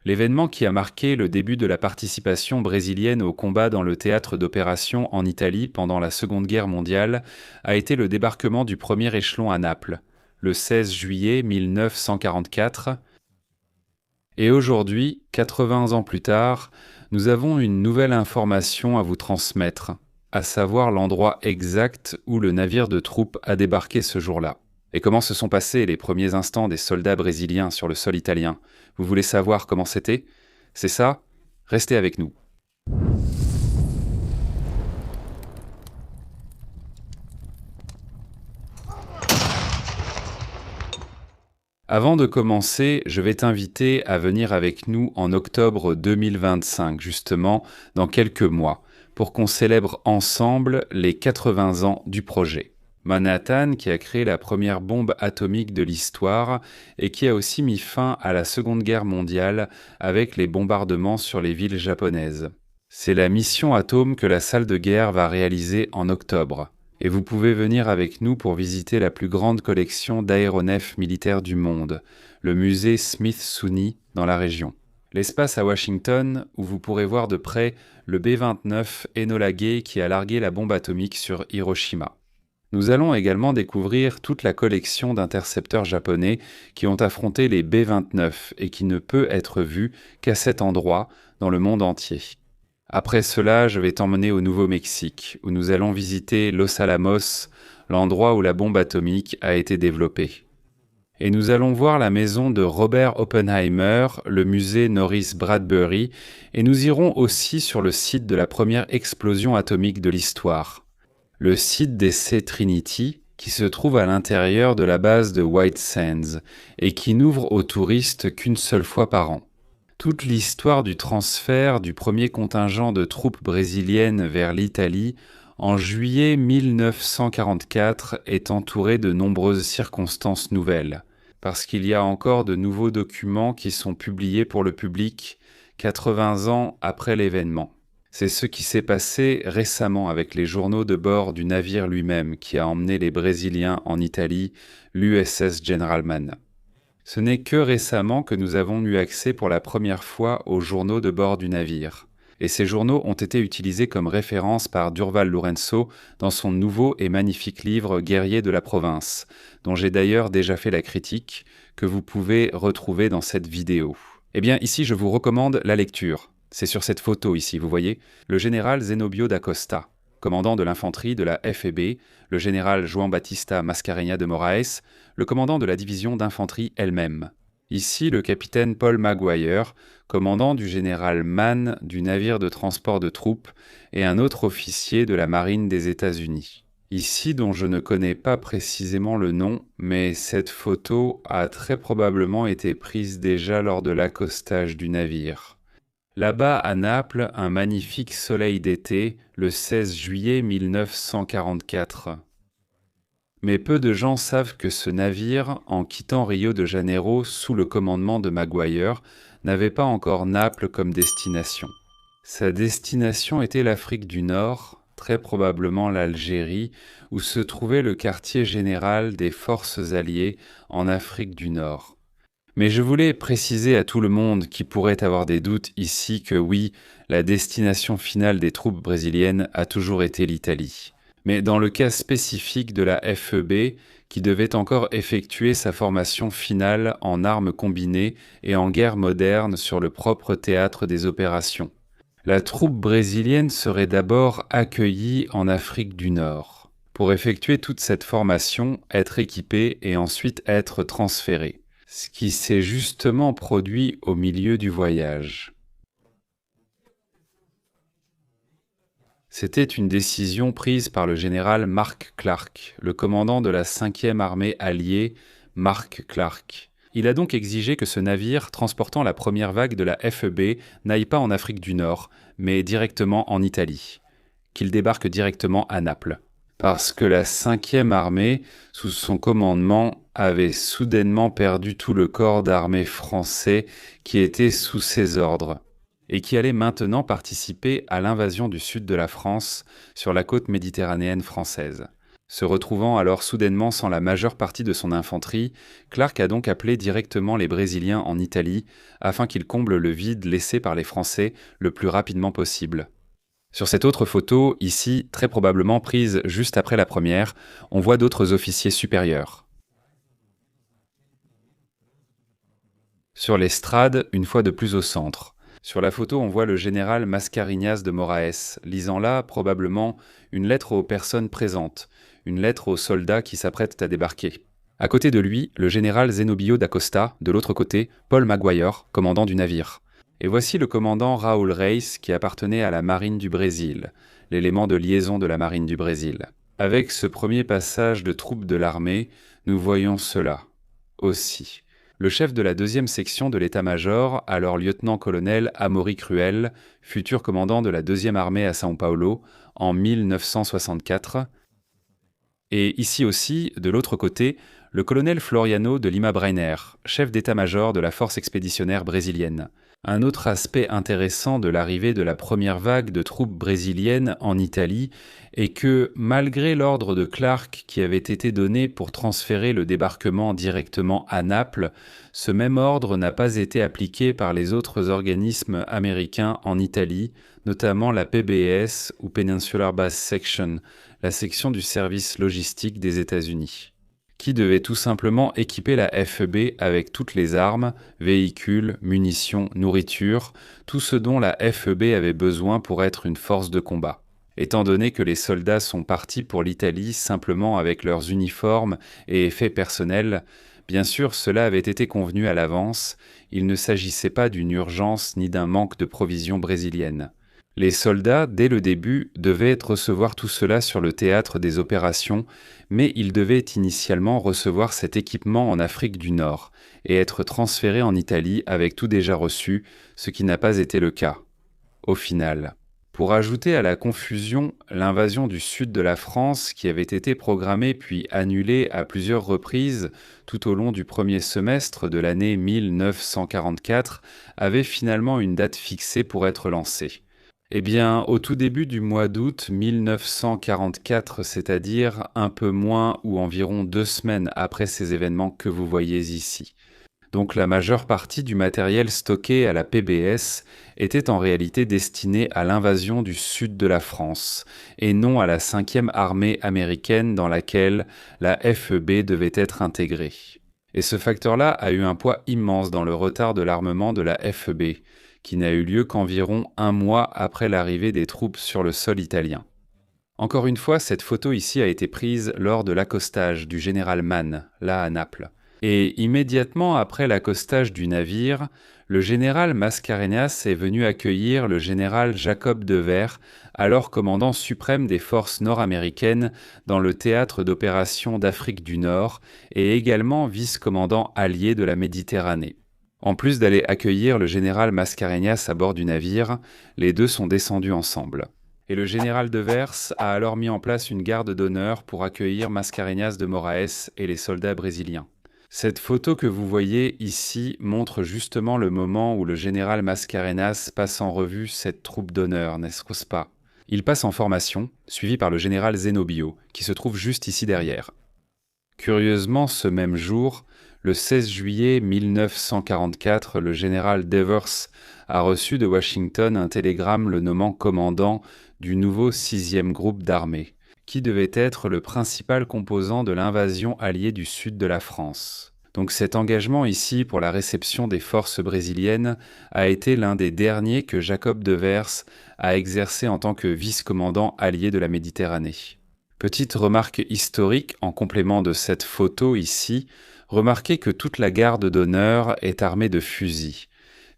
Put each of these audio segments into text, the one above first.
L'événement qui a marqué le début de la participation brésilienne au combat dans le théâtre d'opération en Italie pendant la Seconde Guerre mondiale a été le débarquement du premier échelon à Naples, le 16 juillet 1944. Et aujourd'hui, 80 ans plus tard, nous avons une nouvelle information à vous transmettre, à savoir l'endroit exact où le navire de troupes a débarqué ce jour-là. Et comment se sont passés les premiers instants des soldats brésiliens sur le sol italien? Vous voulez savoir comment c'était? C'est ça? Restez avec nous. Avant de commencer, je vais t'inviter à venir avec nous en octobre 2025, justement, dans quelques mois, pour qu'on célèbre ensemble les 80 ans du projet. Manhattan, qui a créé la première bombe atomique de l'histoire et qui a aussi mis fin à la Seconde Guerre mondiale avec les bombardements sur les villes japonaises. C'est la mission Atome que la salle de guerre va réaliser en octobre. Et vous pouvez venir avec nous pour visiter la plus grande collection d'aéronefs militaires du monde, le musée Smithsonian dans la région. L'espace à Washington, où vous pourrez voir de près le B-29 Enola Gay qui a largué la bombe atomique sur Hiroshima. Nous allons également découvrir toute la collection d'intercepteurs japonais qui ont affronté les B-29 et qui ne peut être vue qu'à cet endroit dans le monde entier. Après cela, je vais t'emmener au Nouveau-Mexique, où nous allons visiter Los Alamos, l'endroit où la bombe atomique a été développée. Et nous allons voir la maison de Robert Oppenheimer, le musée Norris Bradbury, et nous irons aussi sur le site de la première explosion atomique de l'histoire, le site d'essai Trinity, qui se trouve à l'intérieur de la base de White Sands, et qui n'ouvre aux touristes qu'une seule fois par an. Toute l'histoire du transfert du premier contingent de troupes brésiliennes vers l'Italie en juillet 1944 est entourée de nombreuses circonstances nouvelles, parce qu'il y a encore de nouveaux documents qui sont publiés pour le public 80 ans après l'événement. C'est ce qui s'est passé récemment avec les journaux de bord du navire lui-même qui a emmené les Brésiliens en Italie, l'USS Generalman. Ce n'est que récemment que nous avons eu accès pour la première fois aux journaux de bord du navire. Et ces journaux ont été utilisés comme référence par Durval Lourenço dans son nouveau et magnifique livre Guerrier de la province, dont j'ai d'ailleurs déjà fait la critique, que vous pouvez retrouver dans cette vidéo. Eh bien, ici, je vous recommande la lecture. C'est sur cette photo ici, vous voyez, le général Zenobio da Costa, commandant de l'infanterie de la FEB, le général João Batista Mascarenhas de Moraes, le commandant de la division d'infanterie elle-même. Ici, le capitaine Paul Maguire, commandant du général Mann du navire de transport de troupes et un autre officier de la marine des États-Unis. Ici, dont je ne connais pas précisément le nom, mais cette photo a très probablement été prise déjà lors de l'accostage du navire. Là-bas, à Naples, un magnifique soleil d'été, le 16 juillet 1944. Mais peu de gens savent que ce navire, en quittant Rio de Janeiro sous le commandement de Maguire, n'avait pas encore Naples comme destination. Sa destination était l'Afrique du Nord, très probablement l'Algérie, où se trouvait le quartier général des forces alliées en Afrique du Nord. Mais je voulais préciser à tout le monde qui pourrait avoir des doutes ici que oui, la destination finale des troupes brésiliennes a toujours été l'Italie. Mais dans le cas spécifique de la FEB, qui devait encore effectuer sa formation finale en armes combinées et en guerre moderne sur le propre théâtre des opérations. La troupe brésilienne serait d'abord accueillie en Afrique du Nord, pour effectuer toute cette formation, être équipée et ensuite être transférée. Ce qui s'est justement produit au milieu du voyage. C'était une décision prise par le général Mark Clark, le commandant de la 5e armée alliée, Mark Clark. Il a donc exigé que ce navire, transportant la première vague de la FEB, n'aille pas en Afrique du Nord, mais directement en Italie, qu'il débarque directement à Naples. Parce que la 5e armée, sous son commandement, avait soudainement perdu tout le corps d'armée français qui était sous ses ordres, et qui allait maintenant participer à l'invasion du sud de la France sur la côte méditerranéenne française. Se retrouvant alors soudainement sans la majeure partie de son infanterie, Clark a donc appelé directement les Brésiliens en Italie afin qu'ils comblent le vide laissé par les Français le plus rapidement possible. Sur cette autre photo, ici très probablement prise juste après la première, on voit d'autres officiers supérieurs. Sur l'estrade, une fois de plus au centre. Sur la photo, on voit le général Mascarenhas de Moraes, lisant là, probablement, une lettre aux personnes présentes, une lettre aux soldats qui s'apprêtent à débarquer. À côté de lui, le général Zenobio da Costa, de l'autre côté, Paul Maguire, commandant du navire. Et voici le commandant Raoul Reis, qui appartenait à la marine du Brésil, l'élément de liaison de la marine du Brésil. Avec ce premier passage de troupes de l'armée, nous voyons cela aussi. Le chef de la 2e section de l'état-major, alors lieutenant-colonel Amaury Cruel, futur commandant de la 2e armée à São Paulo en 1964. Et ici aussi, de l'autre côté, le colonel Floriano de Lima Breiner, chef d'état-major de la force expéditionnaire brésilienne. Un autre aspect intéressant de l'arrivée de la première vague de troupes brésiliennes en Italie est que, malgré l'ordre de Clark qui avait été donné pour transférer le débarquement directement à Naples, ce même ordre n'a pas été appliqué par les autres organismes américains en Italie, notamment la PBS ou Peninsular Base Section, la section du service logistique des États-Unis, qui devait tout simplement équiper la FEB avec toutes les armes, véhicules, munitions, nourriture, tout ce dont la FEB avait besoin pour être une force de combat. Étant donné que les soldats sont partis pour l'Italie simplement avec leurs uniformes et effets personnels, bien sûr cela avait été convenu à l'avance, il ne s'agissait pas d'une urgence ni d'un manque de provisions brésiliennes. Les soldats, dès le début, devaient recevoir tout cela sur le théâtre des opérations, mais ils devaient initialement recevoir cet équipement en Afrique du Nord et être transférés en Italie avec tout déjà reçu, ce qui n'a pas été le cas. Au final, pour ajouter à la confusion l'invasion du sud de la France qui avait été programmée puis annulée à plusieurs reprises tout au long du premier semestre de l'année 1944, avait finalement une date fixée pour être lancée. Eh bien, au tout début du mois d'août 1944, c'est-à-dire un peu moins ou environ 2 semaines après ces événements que vous voyez ici. Donc la majeure partie du matériel stocké à la PBS était en réalité destiné à l'invasion du sud de la France, et non à la 5e armée américaine dans laquelle la FEB devait être intégrée. Et ce facteur-là a eu un poids immense dans le retard de l'armement de la FEB, qui n'a eu lieu qu'environ 1 mois après l'arrivée des troupes sur le sol italien. Encore une fois, cette photo ici a été prise lors de l'accostage du général Mann, là à Naples. Et immédiatement après l'accostage du navire, le général Mascarenhas est venu accueillir le général Jacob Devers, alors commandant suprême des forces nord-américaines dans le théâtre d'opération d'Afrique du Nord et également vice-commandant allié de la Méditerranée. En plus d'aller accueillir le général Mascarenhas à bord du navire, les deux sont descendus ensemble. Et le général Devers a alors mis en place une garde d'honneur pour accueillir Mascarenhas de Moraes et les soldats brésiliens. Cette photo que vous voyez ici montre justement le moment où le général Mascarenhas passe en revue cette troupe d'honneur, n'est-ce pas? Il passe en formation, suivi par le général Zenobio, qui se trouve juste ici derrière. Curieusement, ce même jour, le 16 juillet 1944, le général Devers a reçu de Washington un télégramme le nommant commandant du nouveau 6e groupe d'armée, qui devait être le principal composant de l'invasion alliée du sud de la France. Donc cet engagement ici pour la réception des forces brésiliennes a été l'un des derniers que Jacob Devers a exercé en tant que vice-commandant allié de la Méditerranée. Petite remarque historique en complément de cette photo ici, remarquez que toute la garde d'honneur est armée de fusils.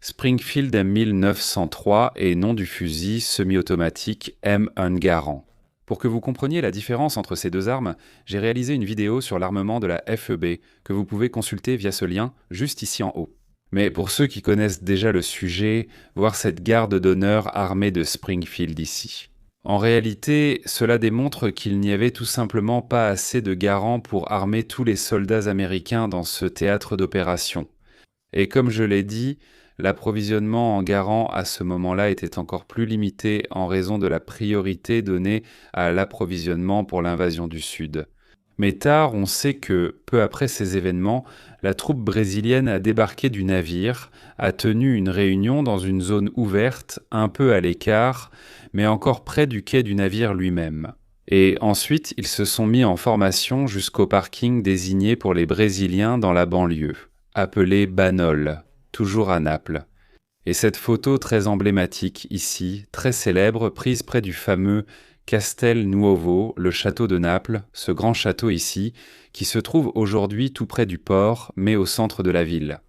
Springfield M1903 et non du fusil semi-automatique M Ungarn. Pour que vous compreniez la différence entre ces deux armes, j'ai réalisé une vidéo sur l'armement de la FEB que vous pouvez consulter via ce lien juste ici en haut. Mais pour ceux qui connaissent déjà le sujet, voir cette garde d'honneur armée de Springfield ici. En réalité, cela démontre qu'il n'y avait tout simplement pas assez de garants pour armer tous les soldats américains dans ce théâtre d'opération. Et comme je l'ai dit, L'approvisionnement en garant à ce moment-là était encore plus limité en raison de la priorité donnée à l'approvisionnement pour l'invasion du Sud. Mais tard, on sait que, peu après ces événements, la troupe brésilienne a débarqué du navire, a tenu une réunion dans une zone ouverte, un peu à l'écart, mais encore près du quai du navire lui-même. Et ensuite, ils se sont mis en formation jusqu'au parking désigné pour les Brésiliens dans la banlieue, appelé Banol, toujours à Naples. Et cette photo très emblématique ici, très célèbre, prise près du fameux Castel Nuovo, le château de Naples, ce grand château ici, qui se trouve aujourd'hui tout près du port, mais au centre de la ville.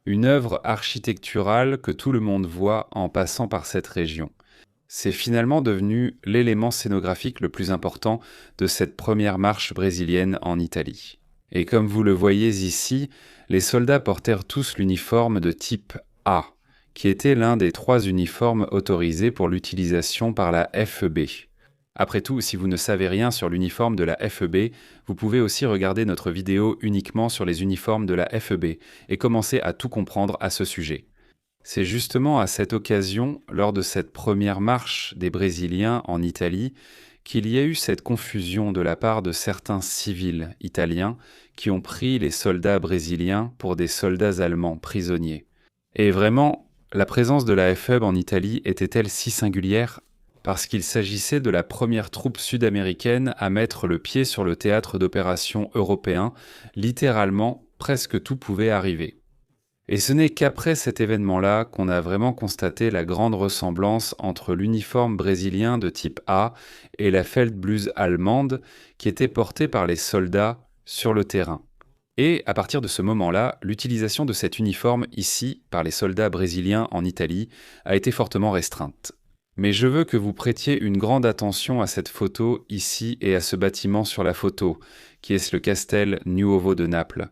Une œuvre architecturale que tout le monde voit en passant par cette région. C'est finalement devenu l'élément scénographique le plus important de cette première marche brésilienne en Italie. Et comme vous le voyez ici, les soldats portèrent tous l'uniforme de type A, qui était l'un des 3 uniformes autorisés pour l'utilisation par la FEB. Après tout, si vous ne savez rien sur l'uniforme de la FEB, vous pouvez aussi regarder notre vidéo uniquement sur les uniformes de la FEB et commencer à tout comprendre à ce sujet. C'est justement à cette occasion, lors de cette première marche des Brésiliens en Italie, qu'il y a eu cette confusion de la part de certains civils italiens qui ont pris les soldats brésiliens pour des soldats allemands prisonniers. Et vraiment, la présence de la FEB en Italie était-elle si singulière ? Parce qu'il s'agissait de la première troupe sud-américaine à mettre le pied sur le théâtre d'opération européen, littéralement, presque tout pouvait arriver. Et ce n'est qu'après cet événement-là qu'on a vraiment constaté la grande ressemblance entre l'uniforme brésilien de type A et la Feldbluse allemande qui était portée par les soldats sur le terrain. Et à partir de ce moment-là, l'utilisation de cet uniforme ici par les soldats brésiliens en Italie a été fortement restreinte. Mais je veux que vous prêtiez une grande attention à cette photo ici et à ce bâtiment sur la photo, qui est le Castel Nuovo de Naples,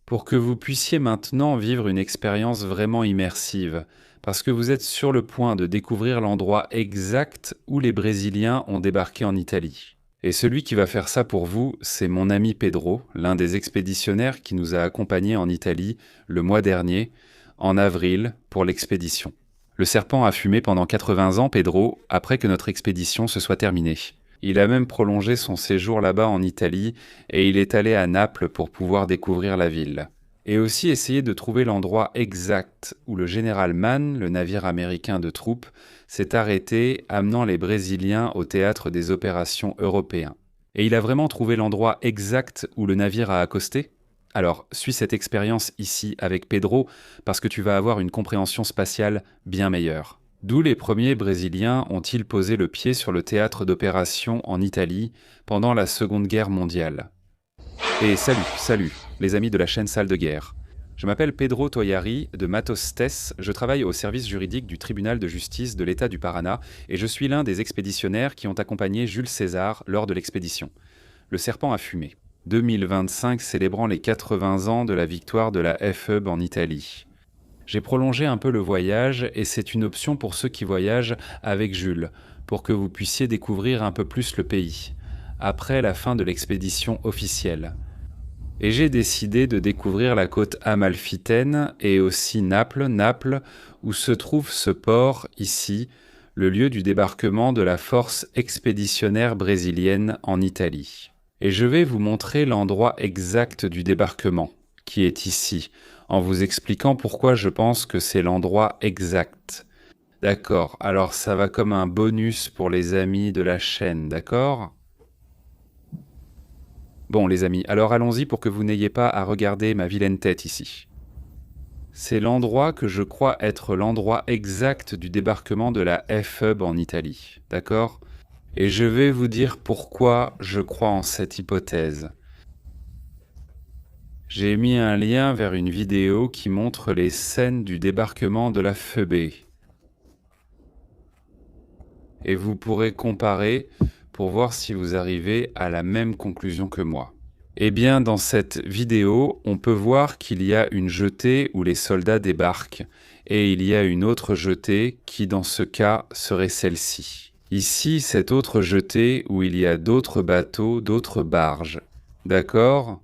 pour que vous puissiez maintenant vivre une expérience vraiment immersive, parce que vous êtes sur le point de découvrir l'endroit exact où les Brésiliens ont débarqué en Italie. Et celui qui va faire ça pour vous, c'est mon ami Pedro, l'un des expéditionnaires qui nous a accompagnés en Italie le mois dernier, en avril, pour l'expédition. Le serpent a fumé pendant 80 ans, Pedro, après que notre expédition se soit terminée. Il a même prolongé son séjour là-bas en Italie et il est allé à Naples pour pouvoir découvrir la ville. Et aussi essayer de trouver l'endroit exact où le général Mann, le navire américain de troupes, s'est arrêté, amenant les Brésiliens au théâtre des opérations européens. Et il a vraiment trouvé l'endroit exact où le navire a accosté ? Alors, suis cette expérience ici avec Pedro parce que tu vas avoir une compréhension spatiale bien meilleure. D'où les premiers Brésiliens ont-ils posé le pied sur le théâtre d'opération en Italie pendant la Seconde Guerre mondiale. Et salut, les amis de la chaîne Salle de Guerre. Je m'appelle Pedro Toyari de Matos Tess, je travaille au service juridique du tribunal de justice de l'État du Paraná et je suis l'un des expéditionnaires qui ont accompagné Jules César lors de l'expédition. Le serpent a fumé. 2025 célébrant les 80 ans de la victoire de la FEB en Italie. J'ai prolongé un peu le voyage et c'est une option pour ceux qui voyagent avec Jules, pour que vous puissiez découvrir un peu plus le pays, après la fin de l'expédition officielle. Et j'ai décidé de découvrir la côte amalfitaine et aussi Naples, où se trouve ce port ici, le lieu du débarquement de la force expéditionnaire brésilienne en Italie. Et je vais vous montrer l'endroit exact du débarquement, qui est ici, en vous expliquant pourquoi je pense que c'est l'endroit exact. D'accord, alors ça va comme un bonus pour les amis de la chaîne, d'accord ? Bon les amis, alors allons-y pour que vous n'ayez pas à regarder ma vilaine tête ici. C'est l'endroit que je crois être l'endroit exact du débarquement de la FEB en Italie, d'accord ? Et je vais vous dire pourquoi je crois en cette hypothèse. J'ai mis un lien vers une vidéo qui montre les scènes du débarquement de la FEB. Et vous pourrez comparer pour voir si vous arrivez à la même conclusion que moi. Eh bien, dans cette vidéo, on peut voir qu'il y a une jetée où les soldats débarquent, et il y a une autre jetée qui, dans ce cas, serait celle-ci. Ici, cette autre jetée où il y a d'autres bateaux, d'autres barges. D'accord ?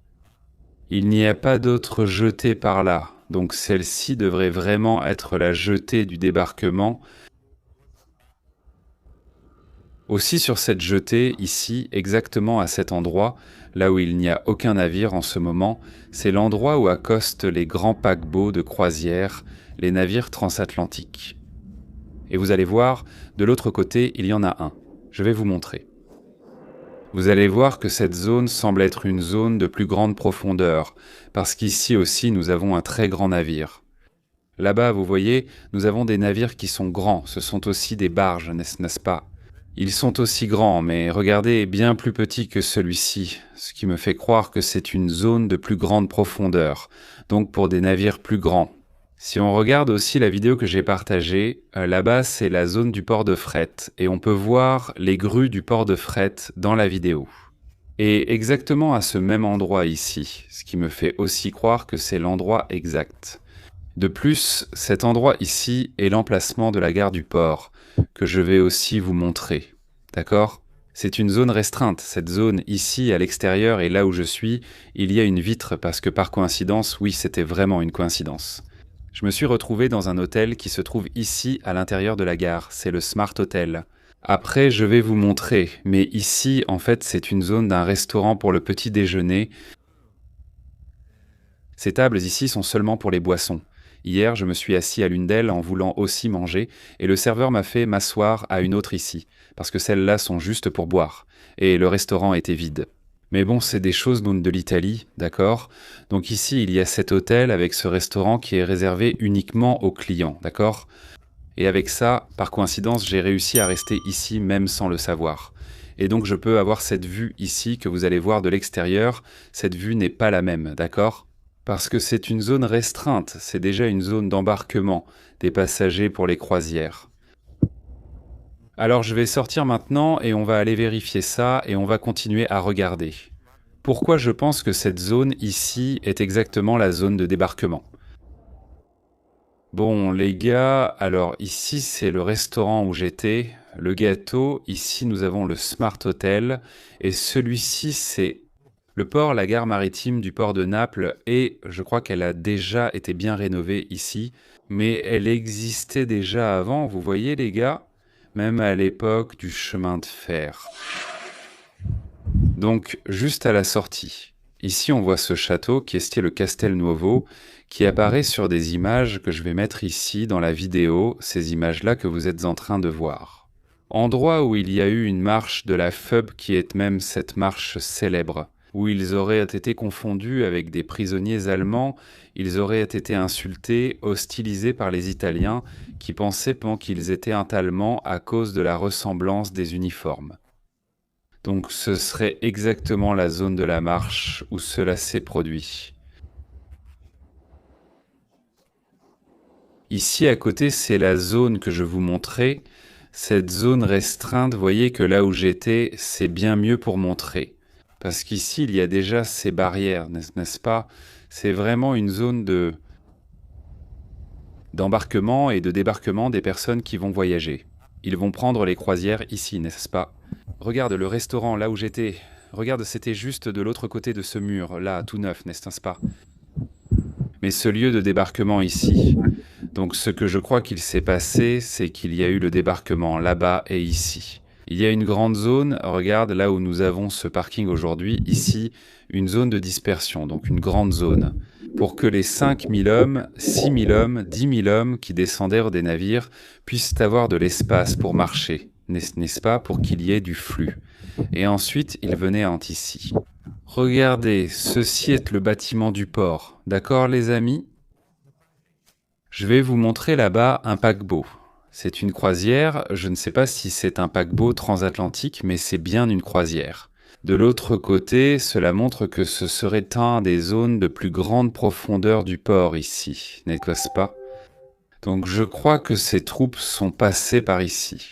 Il n'y a pas d'autre jetée par là, Donc celle-ci devrait vraiment être la jetée du débarquement. Aussi sur cette jetée, ici, exactement à cet endroit, là où il n'y a aucun navire en ce moment, c'est l'endroit où accostent les grands paquebots de croisière, les navires transatlantiques. Et vous allez voir, de l'autre côté, il y en a un. Je vais vous montrer. Vous allez voir que cette zone semble être une zone de plus grande profondeur, parce qu'ici aussi nous avons un très grand navire. Là-bas, vous voyez, nous avons des navires qui sont grands, ce sont aussi des barges, n'est-ce pas ? Ils sont aussi grands, mais regardez, bien plus petits que celui-ci, ce qui me fait croire que c'est une zone de plus grande profondeur, donc pour des navires plus grands. Si on regarde aussi la vidéo que j'ai partagée, là-bas c'est la zone du port de fret, et on peut voir les grues du port de fret dans la vidéo. Et exactement à ce même endroit ici, ce qui me fait aussi croire que c'est l'endroit exact. De plus, cet endroit ici est l'emplacement de la gare du port, que je vais aussi vous montrer. D'accord ? C'est une zone restreinte. Cette zone ici, à l'extérieur, et là où je suis, il y a une vitre parce que par coïncidence, oui, c'était vraiment une coïncidence. Je me suis retrouvé dans un hôtel qui se trouve ici, à l'intérieur de la gare. C'est le Smart Hotel. Après, je vais vous montrer, mais ici, en fait, c'est une zone d'un restaurant pour le petit déjeuner. Ces tables ici sont seulement pour les boissons. Hier, je me suis assis à l'une d'elles en voulant aussi manger, et le serveur m'a fait m'asseoir à une autre ici, parce que celles-là sont juste pour boire, et le restaurant était vide. Mais bon, c'est des choses de l'Italie, d'accord ? Donc ici, il y a cet hôtel avec ce restaurant qui est réservé uniquement aux clients, d'accord ? Et avec ça, par coïncidence, j'ai réussi à rester ici même sans le savoir. Et donc je peux avoir cette vue ici que vous allez voir de l'extérieur. Cette vue n'est pas la même, d'accord ? Parce que c'est une zone restreinte, c'est déjà une zone d'embarquement des passagers pour les croisières. Alors je vais sortir maintenant et on va aller vérifier ça et on va continuer à regarder. Pourquoi je pense que cette zone ici est exactement la zone de débarquement ? Bon les gars, alors ici c'est le restaurant où j'étais, le gâteau, ici nous avons le Smart Hotel et celui-ci c'est le port, la gare maritime du port de Naples, et je crois qu'elle a déjà été bien rénovée ici, mais elle existait déjà avant, vous voyez les gars, même à l'époque du chemin de fer. Donc, juste à la sortie. Ici, on voit ce château qui est style le Castel Nuovo, qui apparaît sur des images que je vais mettre ici dans la vidéo, ces images-là que vous êtes en train de voir. Endroit où il y a eu une marche de la FUB qui est même cette marche célèbre, où ils auraient été confondus avec des prisonniers allemands, ils auraient été insultés, hostilisés par les Italiens, qui pensaient qu'ils étaient allemands à cause de la ressemblance des uniformes. Donc ce serait exactement la zone de la marche où cela s'est produit. Ici à côté, c'est la zone que je vous montrais. Cette zone restreinte, vous voyez que là où j'étais, c'est bien mieux pour montrer. Parce qu'ici, il y a déjà ces barrières, n'est-ce pas ? C'est vraiment une zone d'embarquement et de débarquement des personnes qui vont voyager. Ils vont prendre les croisières ici, n'est-ce pas ? Regarde le restaurant là où j'étais. Regarde, c'était juste de l'autre côté de ce mur, là, tout neuf, n'est-ce pas ? Mais ce lieu de débarquement ici. Donc ce que je crois qu'il s'est passé, c'est qu'il y a eu le débarquement là-bas et ici. Il y a une grande zone, regarde là où nous avons ce parking aujourd'hui, ici, une zone de dispersion, donc une grande zone, pour que les 5000 hommes, 6000 hommes, 10 000 hommes qui descendaient des navires puissent avoir de l'espace pour marcher, n'est-ce pas, pour qu'il y ait du flux. Et ensuite, ils venaient ici. Regardez, ceci est le bâtiment du port, d'accord les amis ? Je vais vous montrer là-bas un paquebot. C'est une croisière, je ne sais pas si c'est un paquebot transatlantique, mais c'est bien une croisière. De l'autre côté, cela montre que ce serait un des zones de plus grande profondeur du port ici, n'est-ce pas ? Donc je crois que ces troupes sont passées par ici.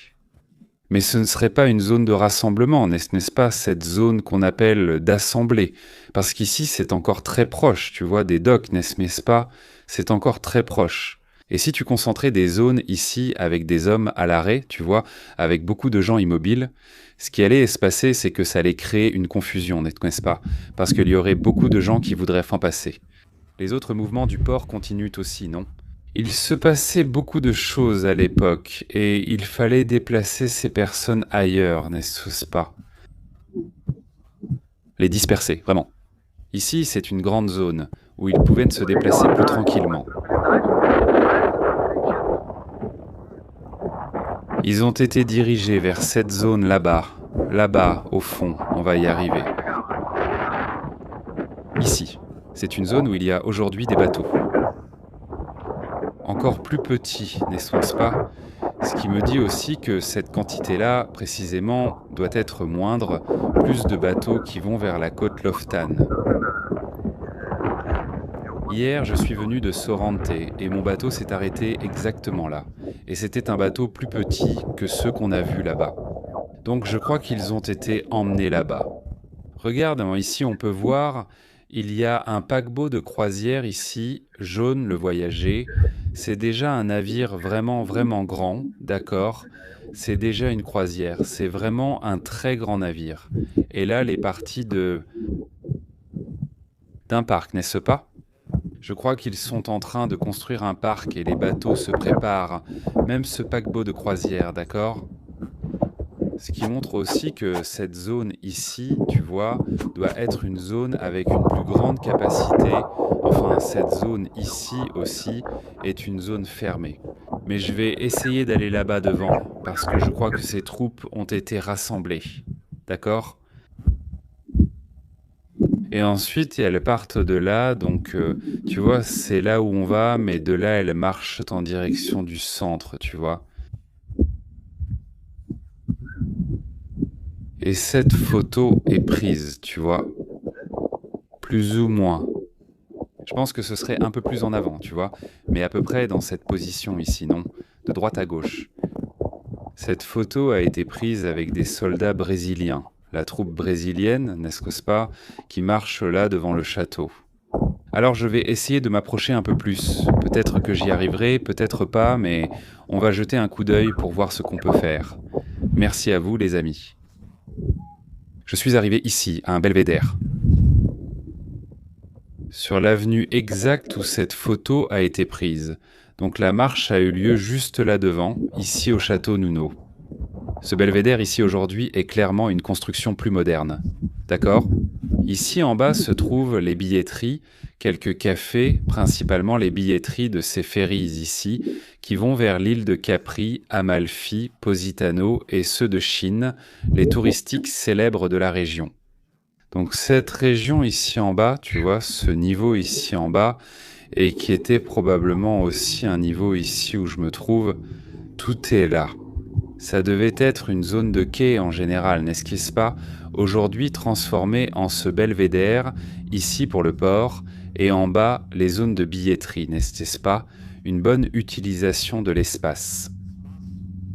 Mais ce ne serait pas une zone de rassemblement, n'est-ce pas, cette zone qu'on appelle d'assemblée ? Parce qu'ici, c'est encore très proche, tu vois, des docks, n'est-ce pas ? C'est encore très proche. Et si tu concentrais des zones ici avec des hommes à l'arrêt, tu vois, avec beaucoup de gens immobiles, ce qui allait se passer, c'est que ça allait créer une confusion, n'est-ce pas ? Parce qu'il y aurait beaucoup de gens qui voudraient s'en passer. Les autres mouvements du port continuent aussi, non? Il se passait beaucoup de choses à l'époque, et il fallait déplacer ces personnes ailleurs, n'est-ce pas? Les disperser, vraiment. Ici, c'est une grande zone, où ils pouvaient se déplacer plus tranquillement. Ils ont été dirigés vers cette zone là-bas. Là-bas, au fond, on va y arriver. Ici, c'est une zone où il y a aujourd'hui des bateaux. Encore plus petits, n'est-ce pas? Ce qui me dit aussi que cette quantité-là, précisément, doit être moindre, plus de bateaux qui vont vers la côte Loftan. Hier, je suis venu de Sorrente et mon bateau s'est arrêté exactement là. Et c'était un bateau plus petit que ceux qu'on a vus là-bas. Donc je crois qu'ils ont été emmenés là-bas. Regarde, ici on peut voir, il y a un paquebot de croisière ici, jaune le voyager. C'est déjà un navire vraiment grand, d'accord? C'est déjà une croisière, c'est vraiment un très grand navire. Et là, les parties d'un parc, n'est-ce pas? Je crois qu'ils sont en train de construire un parc et les bateaux se préparent, même ce paquebot de croisière, d'accord? Ce qui montre aussi que cette zone ici, tu vois, doit être une zone avec une plus grande capacité. Enfin, cette zone ici aussi est une zone fermée. Mais je vais essayer d'aller là-bas devant, parce que je crois que ces troupes ont été rassemblées. D'accord? Et ensuite, elles partent de là, donc tu vois, c'est là où on va, mais de là, elles marchent en direction du centre, tu vois. Et cette photo est prise, tu vois, plus ou moins. Je pense que ce serait un peu plus en avant, tu vois, mais à peu près dans cette position ici, non? De droite à gauche. Cette photo a été prise avec des soldats brésiliens, la troupe brésilienne, n'est-ce pas, qui marche là devant le château. Alors je vais essayer de m'approcher un peu plus. Peut-être que j'y arriverai, peut-être pas, mais on va jeter un coup d'œil pour voir ce qu'on peut faire. Merci à vous, les amis. Je suis arrivé ici, à un belvédère. Sur l'avenue exacte où cette photo a été prise. Donc la marche a eu lieu juste là devant, ici au château Nuno. Ce belvédère ici aujourd'hui est clairement une construction plus moderne. D'accord? Ici en bas se trouvent les billetteries, quelques cafés, principalement les billetteries de ces ferries ici, qui vont vers l'île de Capri, Amalfi, Positano et ceux de Chine, les touristiques célèbres de la région. Donc cette région ici en bas, tu vois, ce niveau ici en bas, et qui était probablement aussi un niveau ici où je me trouve, tout est là. Ça devait être une zone de quai en général, n'est-ce pas? Aujourd'hui transformée en ce belvédère, ici pour le port, et en bas les zones de billetterie, n'est-ce pas? Une bonne utilisation de l'espace.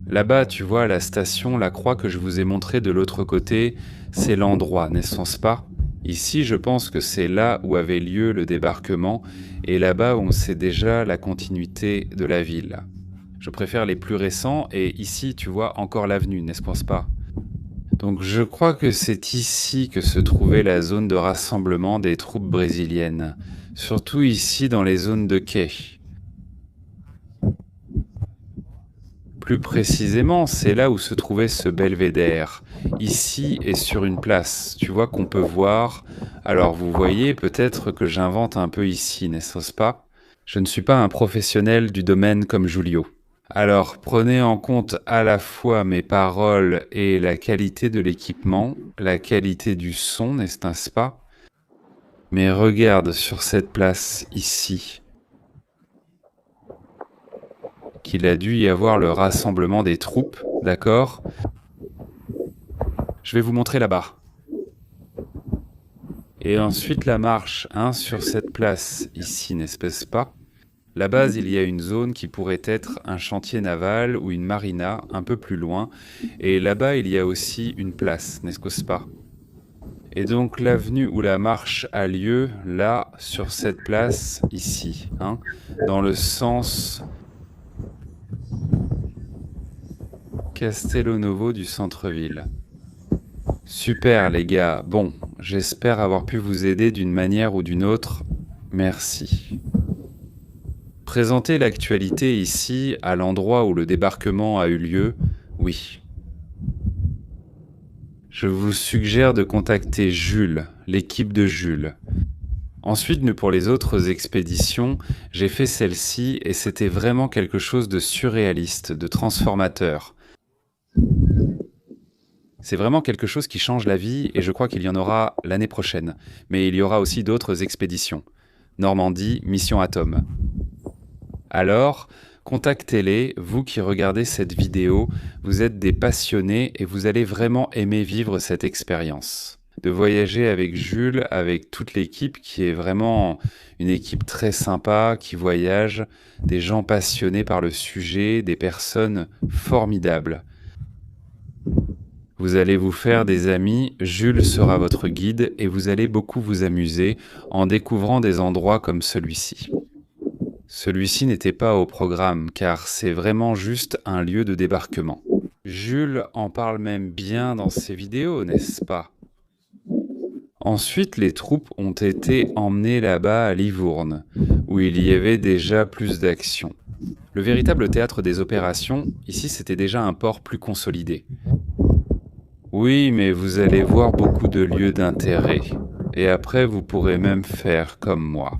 Là-bas, tu vois, la station, la croix que je vous ai montrée de l'autre côté, c'est l'endroit, n'est-ce pas? Ici, je pense que c'est là où avait lieu le débarquement, et là-bas, on sait déjà la continuité de la ville. Je préfère les plus récents, et ici, tu vois encore l'avenue, n'est-ce pas? Donc je crois que c'est ici que se trouvait la zone de rassemblement des troupes brésiliennes, surtout ici dans les zones de quai. Plus précisément, c'est là où se trouvait ce belvédère, ici et sur une place, tu vois qu'on peut voir. Alors vous voyez, peut-être que j'invente un peu ici, n'est-ce pas? Je ne suis pas un professionnel du domaine comme Julio. Alors prenez en compte à la fois mes paroles et la qualité de l'équipement, la qualité du son, n'est-ce pas? Mais regarde sur cette place ici, qu'il a dû y avoir le rassemblement des troupes, d'accord? Je vais vous montrer là-bas. Et ensuite la marche, sur cette place ici, n'est-ce pas? La base, il y a une zone qui pourrait être un chantier naval ou une marina un peu plus loin. Et là-bas, il y a aussi une place, n'est-ce pas? Et donc l'avenue où la marche a lieu, là, sur cette place, ici, dans le sens Castello Novo du centre-ville. Super les gars, bon, j'espère avoir pu vous aider d'une manière ou d'une autre. Merci. Présenter l'actualité ici, à l'endroit où le débarquement a eu lieu, oui. Je vous suggère de contacter Jules, l'équipe de Jules. Ensuite, pour les autres expéditions, j'ai fait celle-ci et c'était vraiment quelque chose de surréaliste, de transformateur. C'est vraiment quelque chose qui change la vie et je crois qu'il y en aura l'année prochaine. Mais il y aura aussi d'autres expéditions. Normandie, Mission Atome. Alors, contactez-les, vous qui regardez cette vidéo, vous êtes des passionnés et vous allez vraiment aimer vivre cette expérience. De voyager avec Jules, avec toute l'équipe qui est vraiment une équipe très sympa, qui voyage, des gens passionnés par le sujet, des personnes formidables. Vous allez vous faire des amis, Jules sera votre guide et vous allez beaucoup vous amuser en découvrant des endroits comme celui-ci. Celui-ci n'était pas au programme car c'est vraiment juste un lieu de débarquement. Jules en parle même bien dans ses vidéos, n'est-ce pas ? Ensuite, les troupes ont été emmenées là-bas à Livourne, où il y avait déjà plus d'action. Le véritable théâtre des opérations, ici c'était déjà un port plus consolidé. Oui, mais vous allez voir beaucoup de lieux d'intérêt. Et après, vous pourrez même faire comme moi.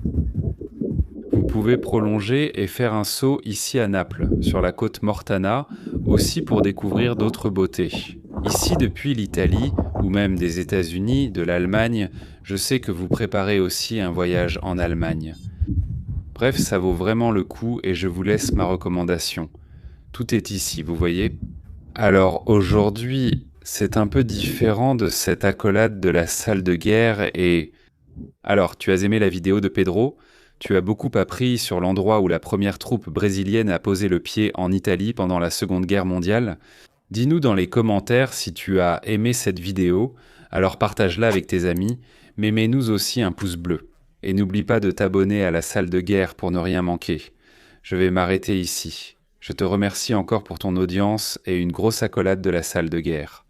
Vous pouvez prolonger et faire un saut ici à Naples, sur la côte Mortana, aussi pour découvrir d'autres beautés. Ici, depuis l'Italie, ou même des États-Unis, de l'Allemagne, je sais que vous préparez aussi un voyage en Allemagne. Bref, ça vaut vraiment le coup et je vous laisse ma recommandation. Tout est ici, vous voyez ? Alors aujourd'hui, c'est un peu différent de cette accolade de la salle de guerre et... Alors, tu as aimé la vidéo de Pedro ? Tu as beaucoup appris sur l'endroit où la première troupe brésilienne a posé le pied en Italie pendant la Seconde Guerre mondiale ? Dis-nous dans les commentaires si tu as aimé cette vidéo, alors partage-la avec tes amis, mais mets-nous aussi un pouce bleu. Et n'oublie pas de t'abonner à la salle de guerre pour ne rien manquer. Je vais m'arrêter ici. Je te remercie encore pour ton audience et une grosse accolade de la salle de guerre.